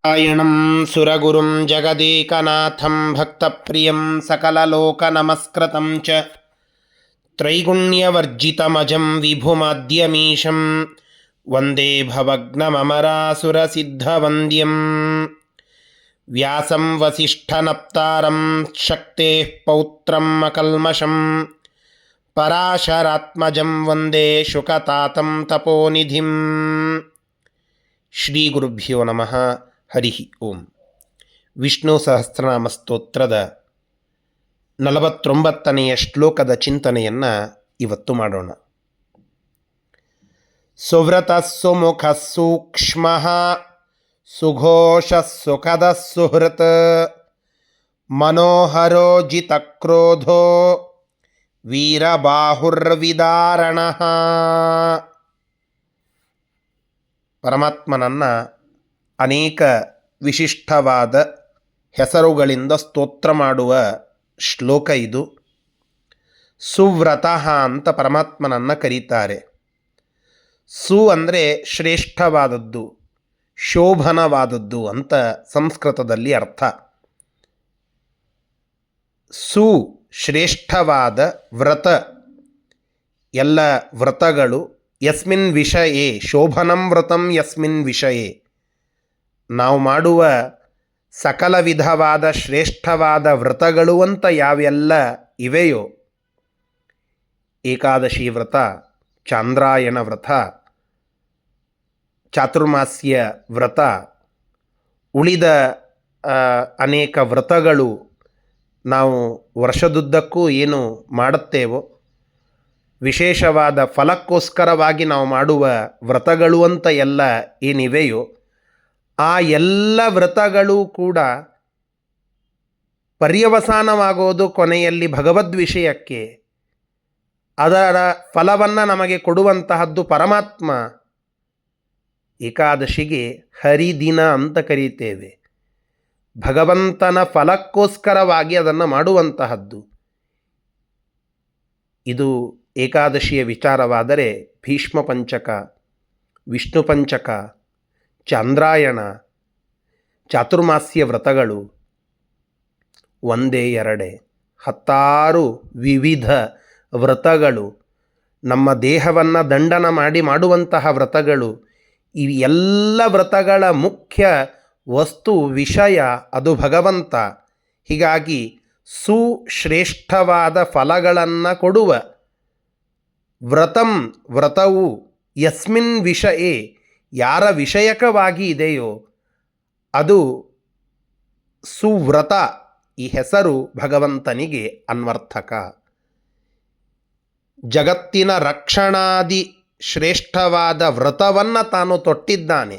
ನಾರಾಯಣಂ ಸುರಗುರುಂ ಜಗದೇಕನಾಥಂ ಭಕ್ತಪ್ರಿಯಂ ಸಕಲಲೋಕನಮಸ್ಕೃತಂ ಚ ತ್ರೈಗುಣ್ಯವರ್ಜಿತಮಜಂ ವಿಭುಮಾದ್ಯಮೀಶಂ ವಂದೇ ಭವಗ್ನಮರಾಸುರಸಿದ್ಧವಂದ್ಯಂ ವ್ಯಾಸಂ ವಸಿಷ್ಠನಪ್ತಾರಂ ಶಕ್ತೇಃ ಪೌತ್ರಂ ಅಕಲ್ಮಷಂ ಪರಾಶರಾತ್ಮಜಂ ವಂದೇ ಶುಕತಾತಂ ತಪೋನಿಧಿಂ. ಶ್ರೀ ಗುರುಭ್ಯೋ ನಮಃ. ಹರಿ ಓಂ. ವಿಷ್ಣು ಸಹಸ್ರನಾಮ ಸ್ತೋತ್ರದ 49ನೆಯ ಶ್ಲೋಕದ ಚಿಂತನೆಯನ್ನು ಇವತ್ತು ಮಾಡೋಣ. ಸುವ್ರತ ಸುಮುಖ ಸೂಕ್ಷ್ಮ ಸುಘೋಷ ಸುಖದ ಸುಹೃತ್ ಮನೋಹರೋ ಜಿತಕ್ರೋಧೋ ವೀರಬಾಹುರ್ವಿದಾರಣ. ಪರಮಾತ್ಮನನ್ನು ಅನೇಕ ವಿಶಿಷ್ಟವಾದ ಹೆಸರುಗಳಿಂದ ಸ್ತೋತ್ರ ಮಾಡುವ ಶ್ಲೋಕ ಇದು. ಸುವ್ರತಃ ಅಂತ ಪರಮಾತ್ಮನನ್ನು ಕರೀತಾರೆ. ಸು ಅಂದರೆ ಶ್ರೇಷ್ಠವಾದದ್ದು, ಶೋಭನವಾದದ್ದು ಅಂತ ಸಂಸ್ಕೃತದಲ್ಲಿ ಅರ್ಥ. ಸು ಶ್ರೇಷ್ಠವಾದ ವ್ರತ, ಎಲ್ಲ ವ್ರತಗಳು. ಯಸ್ಮಿನ್ ವಿಷಯೇ ಶೋಭನಂ ವ್ರತಂ ಯಸ್ಮಿನ್ ವಿಷಯೇ, ನಾವು ಮಾಡುವ ಸಕಲ ವಿಧವಾದ ಶ್ರೇಷ್ಠವಾದ ವ್ರತಗಳು ಅಂತ ಯಾವೆಲ್ಲ ಇವೆಯೋ, ಏಕಾದಶಿ ವ್ರತ, ಚಾಂದ್ರಾಯಣ ವ್ರತ, ಚಾತುರ್ಮಾಸ್ಯ ವ್ರತ, ಉಳಿದ ಅನೇಕ ವ್ರತಗಳು ನಾವು ವರ್ಷದುದ್ದಕ್ಕೂ ಏನು ಮಾಡುತ್ತೇವೋ, ವಿಶೇಷವಾದ ಫಲಕ್ಕೋಸ್ಕರವಾಗಿ ನಾವು ಮಾಡುವ ವ್ರತಗಳು ಅಂತ ಎಲ್ಲ ಏನಿವೆಯೋ, ಆ ಎಲ್ಲ ವ್ರತಗಳು ಕೂಡ ಪರ್ಯವಸಾನವಾಗೋದು ಕೊನೆಯಲ್ಲಿ ಭಗವದ್ ವಿಷಯಕ್ಕೆ. ಅದರ ಫಲವನ್ನು ನಮಗೆ ಕೊಡುವಂತಹದ್ದು ಪರಮಾತ್ಮ. ಏಕಾದಶಿಗೆ ಹರಿದಿನ ಅಂತ ಕರೀತೇವೆ. ಭಗವಂತನ ಫಲಕ್ಕೋಸ್ಕರವಾಗಿ ಅದನ್ನು ಮಾಡುವಂತಹದ್ದು. ಇದು ಏಕಾದಶಿಯ ವಿಚಾರವಾದರೆ ಭೀಷ್ಮ ಪಂಚಕ, ವಿಷ್ಣು ಪಂಚಕ, ಚಾಂದ್ರಾಯಣ, ಚಾತುರ್ಮಾಸ್ಯ ವ್ರತಗಳು ಒಂದೇ ಎರಡೇ, 10 ವಿವಿಧ ವ್ರತಗಳು, ನಮ್ಮ ದೇಹವನ್ನು ದಂಡನ ಮಾಡಿ ಮಾಡುವಂತಹ ವ್ರತಗಳು. ಈ ಎಲ್ಲ ವ್ರತಗಳ ಮುಖ್ಯ ವಸ್ತು, ವಿಷಯ ಅದು ಭಗವಂತ. ಹೀಗಾಗಿ ಸುಶ್ರೇಷ್ಠವಾದ ಫಲಗಳನ್ನು ಕೊಡುವ ವ್ರತಂ, ವ್ರತವು ಯಸ್ಮಿನ್ ವಿಷಯೇ, ಯಾರ ವಿಷಯಕವಾಗಿ ಇದೆಯೋ ಅದು ಸುವ್ರತ. ಈ ಹೆಸರು ಭಗವಂತನಿಗೆ ಅನ್ವರ್ಥಕ. ಜಗತ್ತಿನ ರಕ್ಷಣಾದಿ ಶ್ರೇಷ್ಠವಾದ ವ್ರತವನ್ನು ತಾನು ತೊಟ್ಟಿದ್ದಾನೆ.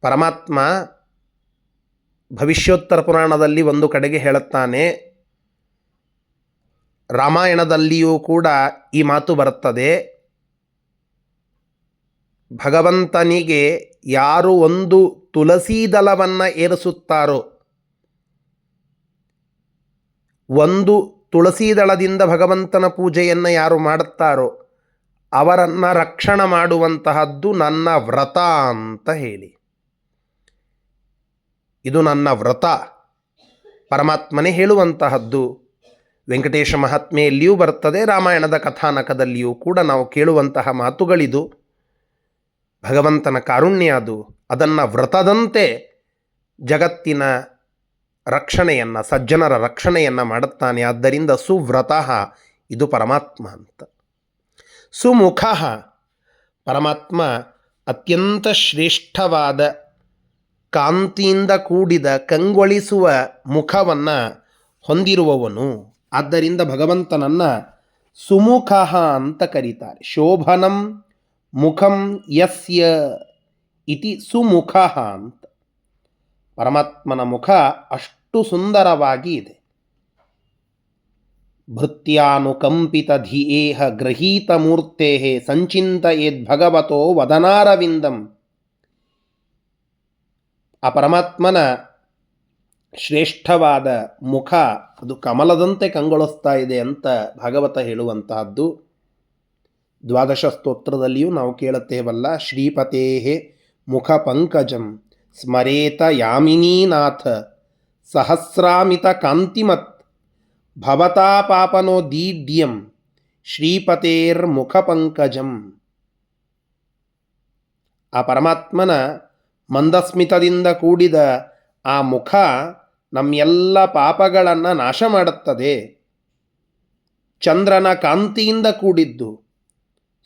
ಪರಮಾತ್ಮ ಭವಿಷ್ಯೋತ್ತರ ಪುರಾಣದಲ್ಲಿ ಒಂದು ಕಡೆಗೆ ಹೇಳುತ್ತಾನೆ, ರಾಮಾಯಣದಲ್ಲಿಯೂ ಕೂಡ ಈ ಮಾತು ಬರುತ್ತದೆ. ಭಗವಂತನಿಗೆ ಯಾರು ಒಂದು ತುಳಸಿ ದಳವನ್ನು ಏರಿಸುತ್ತಾರೋ, ಒಂದು ತುಳಸಿ ದಳದಿಂದ ಭಗವಂತನ ಪೂಜೆಯನ್ನು ಯಾರು ಮಾಡುತ್ತಾರೋ ಅವರನ್ನು ರಕ್ಷಣೆ ಮಾಡುವಂತಹದ್ದು ನನ್ನ ವ್ರತ ಅಂತ ಹೇಳಿ. ಇದು ನನ್ನ ವ್ರತ, ಪರಮಾತ್ಮನೇ ಹೇಳುವಂತಹದ್ದು. ವೆಂಕಟೇಶ ಮಹಾತ್ಮೆಯಲ್ಲಿಯೂ ಬರ್ತದೆ, ರಾಮಾಯಣದ ಕಥಾನಕದಲ್ಲಿಯೂ ಕೂಡ ನಾವು ಕೇಳುವಂತಹ ಮಾತುಗಳಿದು. ಭಗವಂತನ ಕಾರುಣ್ಯ ಅದು. ಅದನ್ನು ವ್ರತದಂತೆ ಜಗತ್ತಿನ ರಕ್ಷಣೆಯನ್ನು, ಸಜ್ಜನರ ರಕ್ಷಣೆಯನ್ನು ಮಾಡುತ್ತಾನೆ. ಆದ್ದರಿಂದ ಸುವ್ರತಃ ಇದು ಪರಮಾತ್ಮ ಅಂತ. ಸುಮುಖ, ಪರಮಾತ್ಮ ಅತ್ಯಂತ ಶ್ರೇಷ್ಠವಾದ ಕಾಂತಿಯಿಂದ ಕೂಡಿದ ಕಂಗೊಳಿಸುವ ಮುಖವನ್ನು ಹೊಂದಿರುವವನು. ಆದ್ದರಿಂದ ಭಗವಂತನನ್ನು ಸುಮುಖ ಅಂತ ಕರೀತಾರೆ. ಶೋಭನಂ ಮುಖಂ ಯಸ್ಯ ಇತಿ ಸುಮುಖ ಅಂತ. ಪರಮಾತ್ಮನ ಮುಖ ಅಷ್ಟು ಸುಂದರವಾಗಿ ಇದೆ. ಭೃತ್ಯಾನುಕಂಪಿತ ಧಿಯೇಹ ಗೃಹೀತ ಮೂರ್ತೆ ಸಂಚಿಂತಯೇದ್ ಭಗವತೋ ವದನಾರವಿಂದಂ. ಆ ಪರಮಾತ್ಮನ ಶ್ರೇಷ್ಠವಾದ ಮುಖ ಅದು ಕಮಲದಂತೆ ಕಂಗೊಳಿಸ್ತಾ ಇದೆ ಅಂತ ಭಾಗವತ ಹೇಳುವಂತಹದ್ದು. ದ್ವಾದಶ ಸ್ತೋತ್ರದಲ್ಲಿಯೂ ನಾವು ಕೇಳುತ್ತೇವಲ್ಲ, ಶ್ರೀಪತೇ ಮುಖ ಪಂಕಜಂ ಸ್ಮರೇತ ಯಾಮಿನೀನಾಥ ಸಹಸ್ರಾಮಿತ ಕಾಂತಿಮತ್ ಭವತಾ ಪಾಪನೋ ದೀಢ್ಯಂ ಶ್ರೀಪತೇರ್ಮುಖ ಪಂಕಜಂ. ಆ ಪರಮಾತ್ಮನ ಮಂದಸ್ಮಿತದಿಂದ ಕೂಡಿದ ಆ ಮುಖ ನಮ್ಮೆಲ್ಲ ಪಾಪಗಳನ್ನು ನಾಶ ಮಾಡುತ್ತದೆ. ಚಂದ್ರನ ಕಾಂತಿಯಿಂದ ಕೂಡಿದ್ದು,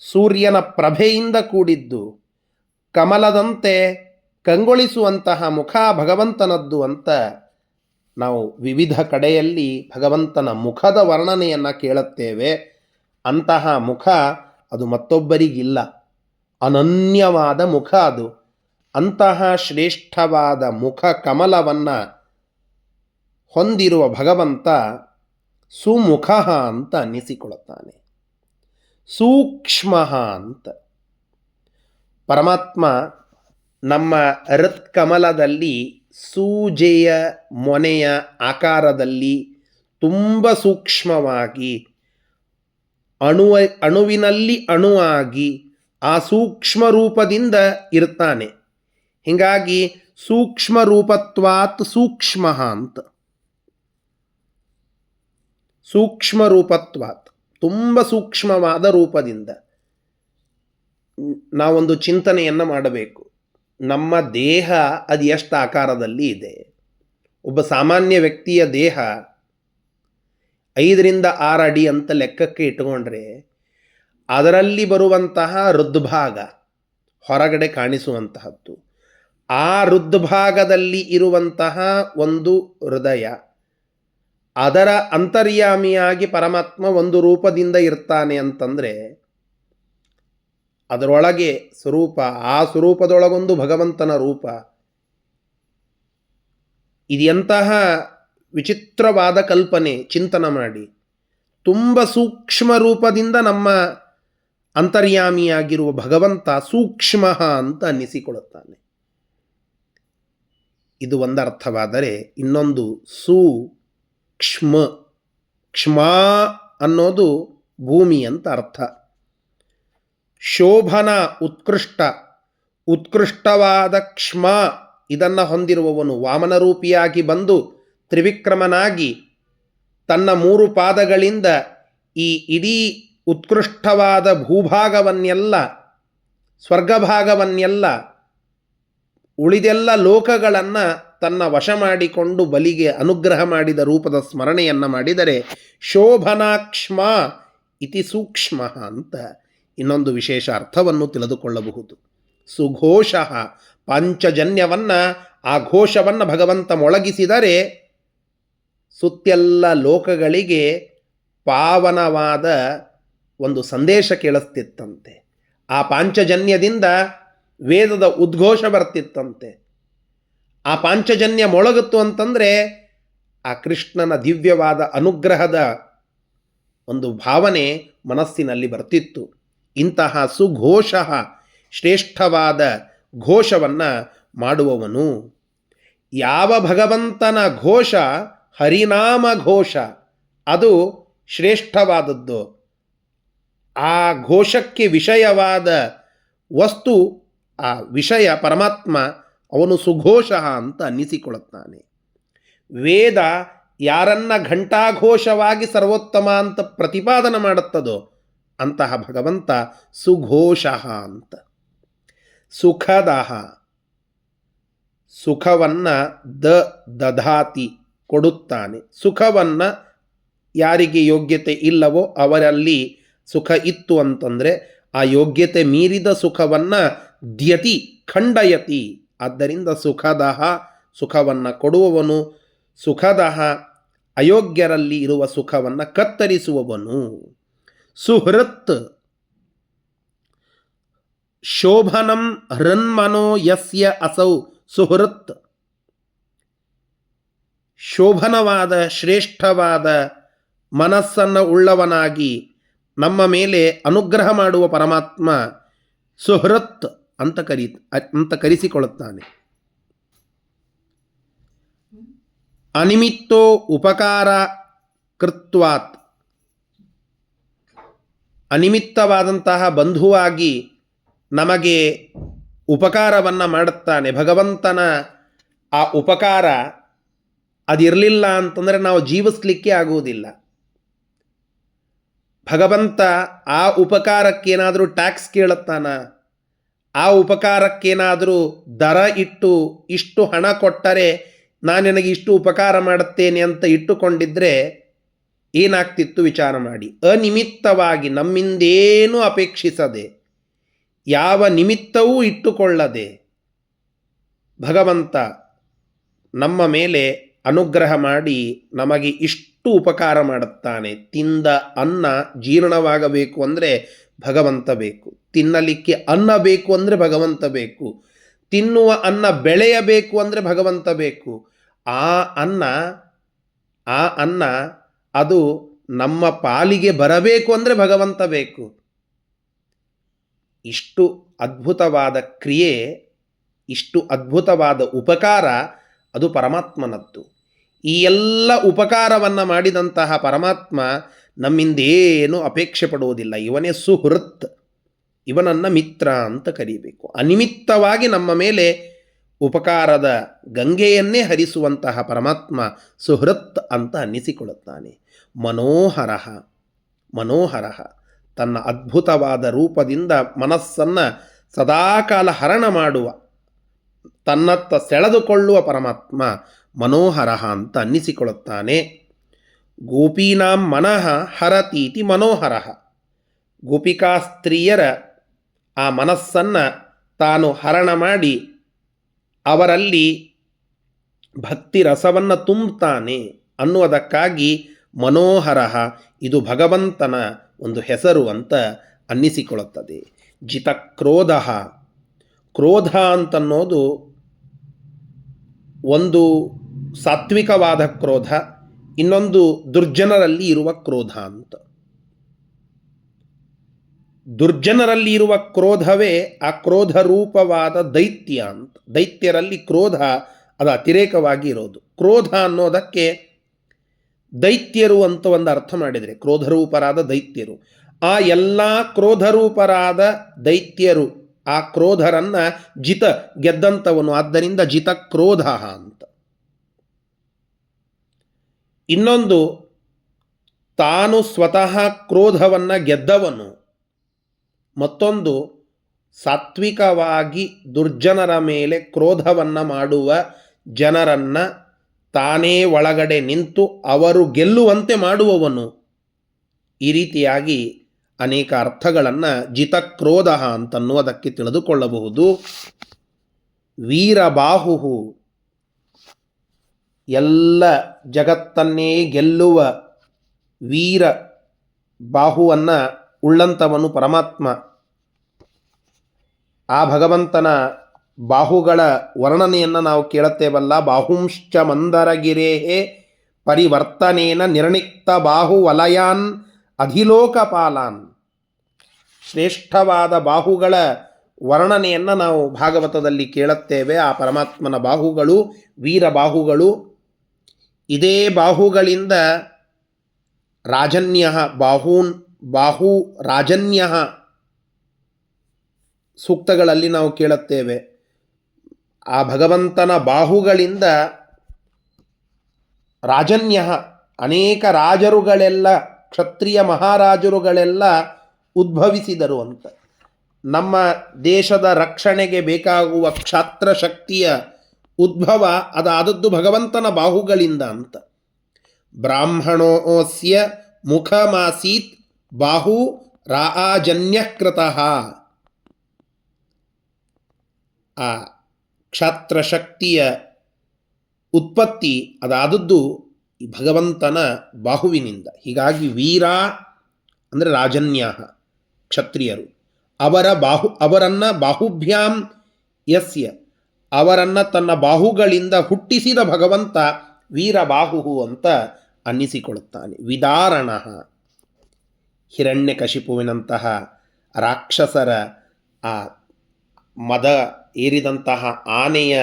ಸೂರ್ಯನ ಪ್ರಭೆಯಿಂದ ಕೂಡಿದ್ದು, ಕಮಲದಂತೆ ಕಂಗೊಳಿಸುವಂತಹ ಮುಖ ಭಗವಂತನದ್ದು ಅಂತ ನಾವು ವಿವಿಧ ಕಡೆಯಲ್ಲಿ ಭಗವಂತನ ಮುಖದ ವರ್ಣನೆಯನ್ನು ಕೇಳುತ್ತೇವೆ. ಅಂತಹ ಮುಖ ಅದು ಮತ್ತೊಬ್ಬರಿಗಿಲ್ಲ, ಅನನ್ಯವಾದ ಮುಖ ಅದು. ಅಂತಹ ಶ್ರೇಷ್ಠವಾದ ಮುಖ ಕಮಲವನ್ನು ಹೊಂದಿರುವ ಭಗವಂತ ಸುಮುಖ ಅಂತ ಅನ್ನಿಸಿಕೊಳ್ಳುತ್ತಾನೆ. ಸೂಕ್ಷ್ಮ ಅಂತ ಪರಮಾತ್ಮ ನಮ್ಮ ಹೃತ್ಕಮಲದಲ್ಲಿ ಸೂಜೆಯ ಮೊನೆಯ ಆಕಾರದಲ್ಲಿ ತುಂಬ ಸೂಕ್ಷ್ಮವಾಗಿ ಅಣುವಿನಲ್ಲಿ ಅಣುವಾಗಿ ಆ ಸೂಕ್ಷ್ಮ ರೂಪದಿಂದ ಇರ್ತಾನೆ. ಹೀಗಾಗಿ ಸೂಕ್ಷ್ಮ ರೂಪತ್ವಾತ್ ಸೂಕ್ಷ್ಮ ಅಂತ. ಸೂಕ್ಷ್ಮ ರೂಪತ್ವಾತ್ ತುಂಬ ಸೂಕ್ಷ್ಮವಾದ ರೂಪದಿಂದ ನಾವೊಂದು ಚಿಂತನೆಯನ್ನು ಮಾಡಬೇಕು. ನಮ್ಮ ದೇಹ ಅದು ಎಷ್ಟು ಆಕಾರದಲ್ಲಿ ಇದೆ? ಒಬ್ಬ ಸಾಮಾನ್ಯ ವ್ಯಕ್ತಿಯ ದೇಹ 5 ರಿಂದ 6 ಅಡಿ ಅಂತ ಲೆಕ್ಕಕ್ಕೆ ಇಟ್ಟುಕೊಂಡ್ರೆ ಅದರಲ್ಲಿ ಬರುವಂತಹ ಹೃದ್ಭಾಗ ಹೊರಗಡೆ ಕಾಣಿಸುವಂತಹದ್ದು, ಆ ಹೃದ್ಭಾಗದಲ್ಲಿ ಇರುವಂತಹ ಒಂದು ಹೃದಯ, ಅದರ ಅಂತರ್ಯಾಮಿಯಾಗಿ ಪರಮಾತ್ಮ ಒಂದು ರೂಪದಿಂದ ಇರ್ತಾನೆ ಅಂತಂದರೆ ಅದರೊಳಗೆ ಸ್ವರೂಪ, ಆ ಸ್ವರೂಪದೊಳಗೊಂದು ಭಗವಂತನ ರೂಪ. ಇದು ಎಂತಹ ವಿಚಿತ್ರವಾದ ಕಲ್ಪನೆ, ಚಿಂತನ ಮಾಡಿ. ತುಂಬ ಸೂಕ್ಷ್ಮ ರೂಪದಿಂದ ನಮ್ಮ ಅಂತರ್ಯಾಮಿಯಾಗಿರುವ ಭಗವಂತ ಸೂಕ್ಷ್ಮ ಅಂತ ಅನ್ನಿಸಿಕೊಳ್ಳುತ್ತಾನೆ. ಇದು ಒಂದರ್ಥವಾದರೆ, ಇನ್ನೊಂದು ಸೂಕ್ಷ್ಮ, ಕ್ಷ್ಮ ಅನ್ನೋದು ಭೂಮಿ ಅಂತ ಅರ್ಥ. ಶೋಭನ ಉತ್ಕೃಷ್ಟವಾದ ಕ್ಷ್ಮ ಇದನ್ನು ಹೊಂದಿರುವವನು ವಾಮನರೂಪಿಯಾಗಿ ಬಂದು ತ್ರಿವಿಕ್ರಮನಾಗಿ ತನ್ನ 3 ಪಾದಗಳಿಂದ ಈ ಇಡೀ ಉತ್ಕೃಷ್ಟವಾದ ಭೂಭಾಗವನ್ನೆಲ್ಲ, ಸ್ವರ್ಗಭಾಗವನ್ನೆಲ್ಲ, ಉಳಿದೆಲ್ಲ ಲೋಕಗಳನ್ನು ತನ್ನ ವಶ ಮಾಡಿಕೊಂಡು ಬಲಿಗೆ ಅನುಗ್ರಹ ಮಾಡಿದ ರೂಪದ ಸ್ಮರಣೆಯನ್ನು ಮಾಡಿದರೆ ಶೋಭನಾಕ್ಷ್ಮ ಇತಿ ಸೂಕ್ಷ್ಮ ಅಂತ ಇನ್ನೊಂದು ವಿಶೇಷ ಅರ್ಥವನ್ನು ತಿಳಿದುಕೊಳ್ಳಬಹುದು. ಸುಘೋಷ, ಪಾಂಚಜನ್ಯವನ್ನು, ಆ ಘೋಷವನ್ನು ಭಗವಂತ ಮೊಳಗಿಸಿದರೆ ಸುತ್ತೆಲ್ಲ ಲೋಕಗಳಿಗೆ ಪಾವನವಾದ ಒಂದು ಸಂದೇಶ ಕೇಳಿಸ್ತಿತ್ತಂತೆ. ಆ ಪಾಂಚಜನ್ಯದಿಂದ ವೇದದ ಉದ್ಘೋಷ ಬರ್ತಿತ್ತಂತೆ. ಆ ಪಾಂಚಜನ್ಯ ಮೊಳಗುತ್ತು ಅಂತಂದರೆ ಆ ಕೃಷ್ಣನ ದಿವ್ಯವಾದ ಅನುಗ್ರಹದ ಒಂದು ಭಾವನೆ ಮನಸ್ಸಿನಲ್ಲಿ ಬರ್ತಿತ್ತು. ಇಂತಹ ಸುಘೋಷ, ಶ್ರೇಷ್ಠವಾದ ಘೋಷವನ್ನು ಮಾಡುವವನು. ಯಾವ ಭಗವಂತನ ಘೋಷ ಹರಿನಾಮ ಘೋಷ, ಅದು ಶ್ರೇಷ್ಠವಾದದ್ದು. ಆ ಘೋಷಕ್ಕೆ ವಿಷಯವಾದ ವಸ್ತು, ಆ ವಿಷಯ ಪರಮಾತ್ಮ, ಅವನು ಸುಘೋಷ ಅಂತ ಅನ್ನಿಸಿಕೊಳ್ಳುತ್ತಾನೆ. ವೇದ ಯಾರನ್ನ ಘಂಟಾಘೋಷವಾಗಿ ಸರ್ವೋತ್ತಮ ಅಂತ ಪ್ರತಿಪಾದನೆ ಮಾಡುತ್ತದೋ ಅಂತಹ ಭಗವಂತ ಸುಘೋಷ ಅಂತ. ಸುಖದಹ, ಸುಖವನ್ನು ದಧಾತಿ ಕೊಡುತ್ತಾನೆ. ಸುಖವನ್ನು ಯಾರಿಗೆ ಯೋಗ್ಯತೆ ಇಲ್ಲವೋ ಅವರಲ್ಲಿ ಸುಖ ಇತ್ತು ಅಂತಂದರೆ ಆ ಯೋಗ್ಯತೆ ಮೀರಿದ ಸುಖವನ್ನು ದ್ಯತಿ ಖಂಡಯತಿ. ಆದ್ದರಿಂದ ಸುಖದಹ, ಸುಖವನ್ನು ಕೊಡುವವನು. ಸುಖದಹ, ಅಯೋಗ್ಯರಲ್ಲಿ ಇರುವ ಸುಖವನ್ನು ಕತ್ತರಿಸುವವನು. ಸುಹೃತ್, ಶೋಭನಂ ಹೃನ್ಮನೋ ಯಸ್ಯ ಅಸೌ ಸುಹೃತ್. ಶೋಭನವಾದ ಶ್ರೇಷ್ಠವಾದ ಮನಸ್ಸನ್ನು ಉಳ್ಳವನಾಗಿ ನಮ್ಮ ಮೇಲೆ ಅನುಗ್ರಹ ಮಾಡುವ ಪರಮಾತ್ಮ ಸುಹೃತ್ ಅಂತ ಕರೆಸಿಕೊಳ್ಳುತ್ತಾನೆ. ಅನಿಮಿತ್ತೋ ಉಪಕಾರ ಕೃತ್ವಾತ್, ಅನಿಮಿತ್ತವಾದಂತಹ ಬಂಧುವಾಗಿ ನಮಗೆ ಉಪಕಾರವನ್ನು ಮಾಡುತ್ತಾನೆ. ಭಗವಂತನ ಆ ಉಪಕಾರ ಅದಿರಲಿಲ್ಲ ಅಂತಂದರೆ ನಾವು ಜೀವಿಸಲಿಕ್ಕೆ ಆಗುವುದಿಲ್ಲ. ಭಗವಂತ ಆ ಉಪಕಾರಕ್ಕೇನಾದರೂ ಟ್ಯಾಕ್ಸ್ ಕೇಳುತ್ತಾನ? ಆ ಉಪಕಾರಕ್ಕೇನಾದರೂ ದರ ಇಟ್ಟು ಇಷ್ಟು ಹಣ ಕೊಟ್ಟರೆ ನಾನು ನಿನಗೆ ಇಷ್ಟು ಉಪಕಾರ ಮಾಡುತ್ತೇನೆ ಅಂತ ಇಟ್ಟುಕೊಂಡಿದ್ದರೆ ಏನಾಗ್ತಿತ್ತು ವಿಚಾರ ಮಾಡಿ. ಅನಿಮಿತ್ತವಾಗಿ ನಮ್ಮಿಂದೇನೂ ಅಪೇಕ್ಷಿಸದೆ, ಯಾವ ನಿಮಿತ್ತವೂ ಇಟ್ಟುಕೊಳ್ಳದೆ ಭಗವಂತ ನಮ್ಮ ಮೇಲೆ ಅನುಗ್ರಹ ಮಾಡಿ ನಮಗೆ ಇಷ್ಟು ಉಪಕಾರ ಮಾಡುತ್ತಾನೆ. ತಿಂದ ಅನ್ನ ಜೀರ್ಣವಾಗಬೇಕು ಅಂದರೆ ಭಗವಂತ ಬೇಕು. ತಿನ್ನಲಿಕ್ಕೆ ಅನ್ನ ಬೇಕು ಅಂದರೆ ಭಗವಂತ ಬೇಕು. ತಿನ್ನುವ ಅನ್ನ ಬೆಳೆಯಬೇಕು ಅಂದರೆ ಭಗವಂತ ಬೇಕು. ಆ ಅನ್ನ ಅದು ನಮ್ಮ ಪಾಲಿಗೆ ಬರಬೇಕು ಅಂದರೆ ಭಗವಂತ ಬೇಕು. ಇಷ್ಟು ಅದ್ಭುತವಾದ ಕ್ರಿಯೆ, ಇಷ್ಟು ಅದ್ಭುತವಾದ ಉಪಕಾರ ಅದು ಪರಮಾತ್ಮನದ್ದು. ಈ ಎಲ್ಲ ಉಪಕಾರವನ್ನು ಮಾಡಿದಂತಹ ಪರಮಾತ್ಮ ನಮ್ಮಿಂದೇನು ಅಪೇಕ್ಷೆ ಪಡುವುದಿಲ್ಲ. ಇವನೇ ಸುಹೃತ್, ಇವನನ್ನು ಮಿತ್ರ ಅಂತ ಕರೀಬೇಕು. ಅನಿಮಿತ್ತವಾಗಿ ನಮ್ಮ ಮೇಲೆ ಉಪಕಾರದ ಗಂಗೆಯನ್ನೇ ಹರಿಸುವಂತಹ ಪರಮಾತ್ಮ ಸುಹೃತ್ ಅಂತ ಅನ್ನಿಸಿಕೊಳ್ಳುತ್ತಾನೆ. ಮನೋಹರ ತನ್ನ ಅದ್ಭುತವಾದ ರೂಪದಿಂದ ಮನಸ್ಸನ್ನು ಸದಾಕಾಲ ಹರಣ ಮಾಡುವ, ತನ್ನತ್ತ ಸೆಳೆದುಕೊಳ್ಳುವ ಪರಮಾತ್ಮ ಮನೋಹರ ಅಂತ ಅನ್ನಿಸಿಕೊಳ್ಳುತ್ತಾನೆ. ಗೋಪೀನಾಂ ಮನಃ ಹರತೀತಿ ಮನೋಹರ. ಗೋಪಿಕಾ ಸ್ತ್ರೀಯರ ಆ ಮನಸ್ಸನ್ನು ತಾನು ಹರಣ ಮಾಡಿ ಅವರಲ್ಲಿ ಭಕ್ತಿ ರಸವನ್ನು ತುಂಬುತ್ತಾನೆ ಅನ್ನುವುದಕ್ಕಾಗಿ ಮನೋಹರ ಇದು ಭಗವಂತನ ಒಂದು ಹೆಸರು ಅಂತ ಅನ್ನಿಸಿಕೊಳ್ಳುತ್ತದೆ. ಜಿತಕ್ರೋಧ, ಕ್ರೋಧ ಅಂತನ್ನೋದು ಒಂದು ಸಾತ್ವಿಕವಾದ ಕ್ರೋಧ, ಇನ್ನೊಂದು ದುರ್ಜನರಲ್ಲಿ ಇರುವ ಕ್ರೋಧ ಅಂತ. ದುರ್ಜನರಲ್ಲಿ ಇರುವ ಕ್ರೋಧವೇ ಆ ಕ್ರೋಧ ರೂಪವಾದ ದೈತ್ಯ ಅಂತ. ದೈತ್ಯರಲ್ಲಿ ಕ್ರೋಧ ಅದು ಅತಿರೇಕವಾಗಿ ಇರೋದು. ಕ್ರೋಧ ಅನ್ನೋದಕ್ಕೆ ದೈತ್ಯರು ಅಂತ ಒಂದು ಅರ್ಥ ಮಾಡಿದರೆ, ಕ್ರೋಧರೂಪರಾದ ದೈತ್ಯರು. ಆ ಎಲ್ಲ ಕ್ರೋಧರೂಪರಾದ ದೈತ್ಯರು, ಆ ಕ್ರೋಧರನ್ನು ಜಿತ ಗೆದ್ದಂಥವನು, ಆದ್ದರಿಂದ ಜಿತ ಕ್ರೋಧ ಅಂತ. ಇನ್ನೊಂದು ತಾನು ಸ್ವತಃ ಕ್ರೋಧವನ್ನು ಗೆದ್ದವನು, ಮತ್ತೊಂದು ಸಾತ್ವಿಕವಾಗಿ ದುರ್ಜನರ ಮೇಲೆ ಕ್ರೋಧವನ್ನು ಮಾಡುವ ಜನರನ್ನು ತಾನೇ ಒಳಗಡೆ ನಿಂತು ಅವರು ಗೆಲ್ಲುವಂತೆ ಮಾಡುವವನು. ಈ ರೀತಿಯಾಗಿ ಅನೇಕ ಅರ್ಥಗಳನ್ನು ಜಿತಕ್ರೋಧ ಅಂತನ್ನುವುದಕ್ಕೆ ತಿಳಿದುಕೊಳ್ಳಬಹುದು. ವೀರಬಾಹು, ಎಲ್ಲ ಜಗತ್ತನ್ನೇ ಗೆಲ್ಲುವ ವೀರ ಬಾಹುವನ್ನು ಉಳ್ಳಂಥವನು ಪರಮಾತ್ಮ. ಆ ಭಗವಂತನ ಬಾಹುಗಳ ವರ್ಣನೆಯನ್ನು ನಾವು ಕೇಳುತ್ತೇವಲ್ಲ. ಬಾಹುಂಶ್ಚ ಮಂದರಗಿರೇಹೇ ಪರಿವರ್ತನೇನ ನಿರ್ಣಿಕ್ತ ಬಾಹು ವಲಯಾನ್ ಅಧಿಲೋಕಪಾಲಾನ್. ಶ್ರೇಷ್ಠವಾದ ಬಾಹುಗಳ ವರ್ಣನೆಯನ್ನು ನಾವು ಭಾಗವತದಲ್ಲಿ ಕೇಳುತ್ತೇವೆ. ಆ ಪರಮಾತ್ಮನ ಬಾಹುಗಳು ವೀರಬಾಹುಗಳು. ಇದೇ ಬಾಹುಗಳಿಂದ ರಾಜನ್ಯ ಬಾಹು ರಾಜನ್ಯ ಸೂಕ್ತಗಳಲ್ಲಿ ನಾವು ಕೇಳುತ್ತೇವೆ. ಆ ಭಗವಂತನ ಬಾಹುಗಳಿಂದ ರಾಜನ್ಯ ಅನೇಕ ರಾಜರುಗಳೆಲ್ಲ, ಕ್ಷತ್ರಿಯ ಮಹಾರಾಜರುಗಳೆಲ್ಲ ಉದ್ಭವಿಸಿದರು ಅಂತ. ನಮ್ಮ ದೇಶದ ರಕ್ಷಣೆಗೆ ಬೇಕಾಗುವ ಕ್ಷಾತ್ರ ಶಕ್ತಿಯ ಉದ್ಭವ ಅದಾದದ್ದು ಭಗವಂತನ ಬಾಹುಗಳಿಂದ ಅಂತ. ಬ್ರಾಹ್ಮಣೋಸ್ಯ ಮುಖಮಾಸೀತ್ ಬಾಹು ರಾಜನ್ಯಕೃತಃ. ಆ ಕ್ಷಾತ್ರ ಶಕ್ತಿಯ ಉತ್ಪತ್ತಿ ಅದಾದದ್ದು ಈ ಭಗವಂತನ ಬಾಹುವಿನಿಂದ. ಹೀಗಾಗಿ ವೀರ ಅಂದರೆ ರಾಜನ್ಯ ಕ್ಷತ್ರಿಯರು, ಅವರನ್ನು ಬಾಹುಭ್ಯಾಂ ಯಸ್ಯ, ಅವರನ್ನು ತನ್ನ ಬಾಹುಗಳಿಂದ ಹುಟ್ಟಿಸಿದ ಭಗವಂತ ವೀರಬಾಹು ಅಂತ ಅನ್ನಿಸಿಕೊಳ್ಳುತ್ತಾನೆ. ವಿದಾರಣ, ಹಿರಣ್ಯಕಶಿಪುವಿನಂತಹ ರಾಕ್ಷಸರ ಆ ಮದ ಏರಿದಂತಹ ಆನೆಯ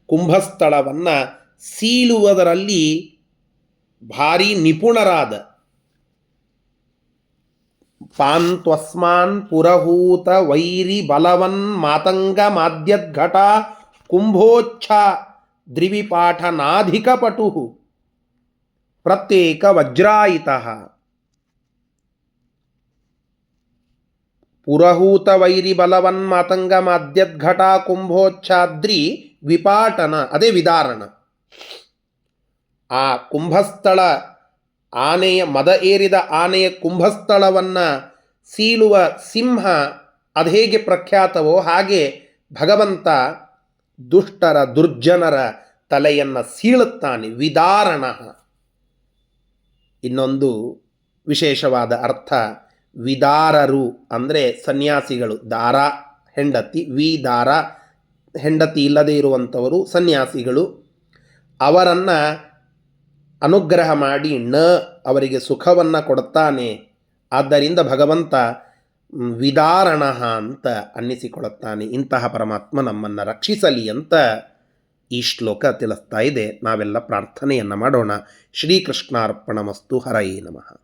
ಕುಂಭಸ್ಥಳವನ್ನು ಸೀಳುವುದರಲ್ಲಿ ಭಾರೀ ನಿಪುಣರಾದ ಪಾಂತ್ವಸ್ಮಾನ್ ಪುರಹೂತ ವೈರಿ ಬಲವನ್ ಮಾತಂಗ ಮಾದ್ಯದ್ಘಟ ಕುಂಭೋಚ್ಛ ದ್ರಿವಿಪಾಠನಾಧಿಕ ಪಟು ಪ್ರತ್ಯೇಕ ವಜ್ರಾಯಿತಃ. ಪುರಹೂತ ವೈರಿ ಬಲವನ್ ಮಾತಂಗ ಮಾದ್ಯದ್ಘಟ ಕುಂಭೋಚ್ಛಾದ್ರಿ ವಿಪಾಟನ, ಅದೇ ವಿದಾರಣ. ಆ ಕುಂಭಸ್ಥಳ ಆನೆಯ ಮದ ಏರಿದ ಆನೆಯ ಕುಂಭಸ್ಥಳವನ್ನು ಸೀಳುವ ಸಿಂಹ ಅದು ಹೇಗೆ ಪ್ರಖ್ಯಾತವೋ ಹಾಗೆ ಭಗವಂತ ದುಷ್ಟರ ದುರ್ಜನರ ತಲೆಯನ್ನು ಸೀಳುತ್ತಾನೆ. ವಿದಾರಣ. ಇನ್ನೊಂದು ವಿಶೇಷವಾದ ಅರ್ಥ, ವಿದಾರರು ಅಂದರೆ ಸನ್ಯಾಸಿಗಳು. ದಾರ ಹೆಂಡತಿ, ವಿದಾರ ಹೆಂಡತಿ ಇಲ್ಲದೇ ಇರುವಂಥವರು ಸನ್ಯಾಸಿಗಳು. ಅವರನ್ನು ಅನುಗ್ರಹ ಮಾಡಿ ಅವರಿಗೆ ಸುಖವನ್ನು ಕೊಡುತ್ತಾನೆ. ಆದ್ದರಿಂದ ಭಗವಂತ ವಿದಾರಣ ಅಂತ ಅನ್ನಿಸಿಕೊಳ್ಳುತ್ತಾನೆ. ಇಂತಹ ಪರಮಾತ್ಮ ನಮ್ಮನ್ನು ರಕ್ಷಿಸಲಿ ಅಂತ ಈ ಶ್ಲೋಕ ತಿಳಿಸ್ತಾ ಇದೆ. ನಾವೆಲ್ಲ ಪ್ರಾರ್ಥನೆಯನ್ನು ಮಾಡೋಣ. ಶ್ರೀಕೃಷ್ಣಾರ್ಪಣಮಸ್ತು. ಹರಯೇ ನಮಃ.